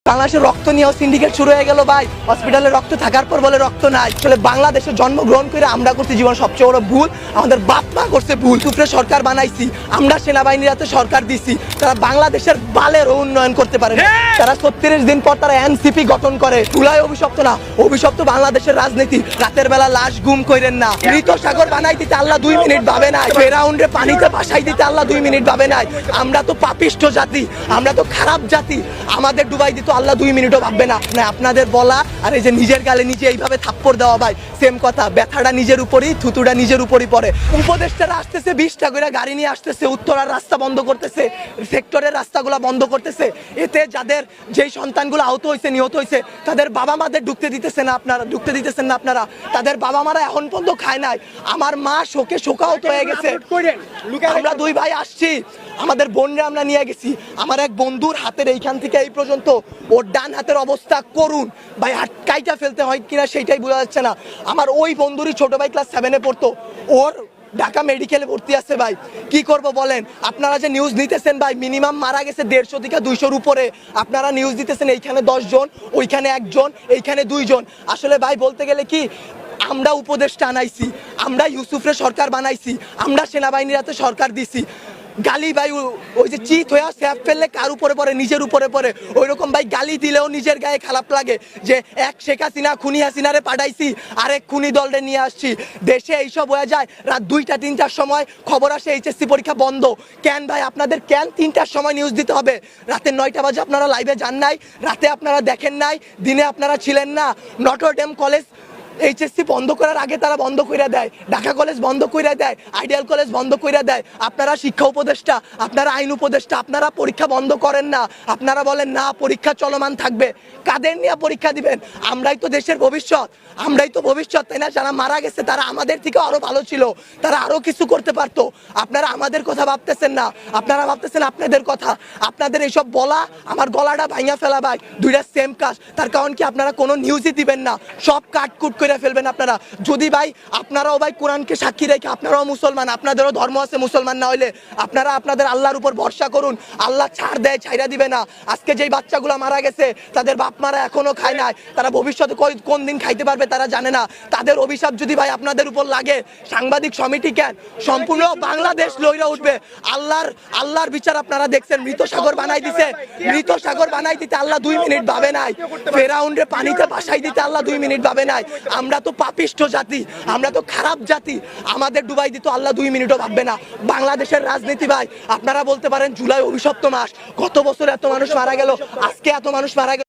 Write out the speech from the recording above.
বাংলাদেশের রক্ত নিয়েও সিন্ডিকেট শুরু হয়ে গেল ভাই। হসপিটালে রক্ত থাকার পর বলে রক্ত নাই। আসলে বাংলাদেশে জন্মগ্রহণ করে আমরা করছি জীবন সবচেয়ে বড় ভুল। আমাদের বাপ মা করছে ভুল। উপরে সরকার বানাইছি, আমরা সেনাবাহিনীর হাতে সরকার দিছি, তারা বাংলাদেশের বালের উন্নয়ন করতে পারে না। তারা 36 দিন পর তারা এনসিপি গঠন করে। চুলাই অভিশপ্ত না, অভিশপ্ত বাংলাদেশের রাজনীতি। রাতের বেলা লাশ গুম কইরেন না। মৃত সাগর বানাই দিতে আল্লাহ 2 মিনিট ভাবে নাই। ফেরাউন্ডে পানিতে ভাসাই দিতে আল্লাহ 2 মিনিট ভাবে নাই। আমরা তো পাপিষ্ঠ জাতি, আমরা তো খারাপ জাতি। আমাদের ডুবাই দিতে আল্লাহ 2 মিনিটও ভাববে না। আপনাদের বলা আর এই যে নিজের গালে নিজে এইভাবে থাপ্পড় দেওয়া ভাই সেম কথা। ব্যথাটা নিজের উপরই, থুতুটা নিজের উপরই পড়ে। উপদেষ্টারা আসতেছে 20টা করে গাড়ি নিয়ে আসতেছে, উত্তরার রাস্তা বন্ধ করতেছে, সেক্টরের রাস্তাগুলো বন্ধ করতেছে। এতে যাদের যেই সন্তানগুলো আহত হয়েছে, নিহত হয়েছে, তাদের বাবা মাদের ঢুকতে দিতেছেন না আপনারা। তাদের বাবা মারা এখন পর্যন্ত খায় নাই। আমার মা শোকে শোকাহত হয়ে গেছে। আমরা 2 ভাই আসছি, আমাদের বোনরা আমরা নিয়ে গেছি। আমার এক বন্ধুর হাতের এইখান থেকে এই পর্যন্ত ওর ডান হাতের অবস্থা করুন ভাই, হাত কাইটা ফেলতে হয় কিনা সেটাই বোঝা যাচ্ছে না। আমার ওই বন্ধুরই ছোট ভাই ক্লাস 7-এ পড়তো, ওর ঢাকা মেডিকেলে ভর্তি আছে ভাই। কি করব বলেন? আপনারা যে নিউজ নিতেছেন ভাই, মিনিমাম মারা গেছে 150 থেকে 200-র উপরে। আপনারা নিউজ দিতেছেন এইখানে 10 জন, ওইখানে 1 জন, এইখানে 2 জন। আসলে ভাই বলতে গেলে কি, আমরা উপদেষ্টা আনাইছি, আমরা ইউসুফরে সরকার বানাইছি, আমরা সেনাবাহিনীর হাতে সরকার দিছি। গালি ভাই ওই যে চিত হয়ে স্যাপ ফেললে কার উপরে পড়ে? নিজের উপরে পড়ে। ওই রকম ভাই গালি দিলেও নিজের গায়ে খারাপ লাগে যে এক শেখ হাসিনা খুনি হাসিনারে পাঠাইছি, আরেক খুনি দলরে নিয়ে আসছি। দেশে এইসব হয়ে যায়। রাত 2টা-3টার সময় খবর আসে এইচএসসি পরীক্ষা বন্ধ। কেন ভাই আপনাদের কেন 3টার সময় নিউজ দিতে হবে? রাতে 9টা বাজে আপনারা লাইভে যান নাই, রাতে আপনারা দেখেন নাই, দিনে আপনারা ছিলেন না। নটরডেম কলেজ এইচএসসি বন্ধ করার আগে তারা বন্ধ করে দেয়, ঢাকা কলেজ বন্ধ করে দেয়, আইডিয়াল কলেজ বন্ধ করে দেয়। আপনারা শিক্ষা উপদেষ্টা, আপনারা আইন উপদেষ্টা, আপনারা পরীক্ষা বন্ধ করেন না। আপনারা বলেন না পরীক্ষা চলমান থাকবে। কাদের নিয়ে পরীক্ষা দিবেন? আমরাই তো দেশের ভবিষ্যৎ, আমরাই তো ভবিষ্যৎ, তাই না? যারা মারা গেছে তারা আমাদের থেকে আরো ভালো ছিল, তারা আরো কিছু করতে পারতো। আপনারা আমাদের কথা ভাবতেছেন না, আপনারা ভাবতেছেন আপনাদের কথা। আপনাদের এইসব বলা আমার গলাটা ভাঙা ফেলা ভাই, 2টা সেম কাজ। তার কারণ কি, আপনারা কোনো নিউজই দিবেন না, সব কাটকুট করে ফেলবেন আপনারা। যদি ভাই আপনারাও ভাই কোরআনকে সাক্ষী রেখে, আপনারাও মুসলমান, আপনাদেরও ধর্ম আছে, মুসলমান না হইলে আপনারা আপনাদের আল্লাহর উপর ভরসা করুন। আল্লাহ ছাড় দেয়, ছাইরা দিবে না। আজকে যেই বাচ্চাগুলো মারা গেছে তাদের বাপ মারা এখনো খায় নাই, তারা ভবিষ্যতে কোন দিন খাইতে পারবে তারা জানে না। তাদের অভিশাপ যদি ভাই আপনাদের উপর লাগে, সাংবাদিক সমিতি কেন, সম্পূর্ণ বাংলাদেশ লইরা উঠবে। আল্লাহর বিচার আপনারা দেখছেন। মৃত সাগর বানাই দিতে আল্লাহ 2 মিনিট ভাবে নাই। ফেরাউন্ডে পানিতে ভাসাই দিতে আল্লাহ 2 মিনিট ভাবে নাই। আমরা তো পাপিষ্ঠ জাতি, আমরা তো খারাপ জাতি। আমাদের ডুবাই দিত আল্লাহ 2 মিনিটও ভাববে না। বাংলাদেশের রাজনীতি ভাই, আপনারা বলতে পারেন জুলাই অভিশপ্ত মাস, গত বছর এত মানুষ মারা গেল, আজকে এত মানুষ মারা গেল।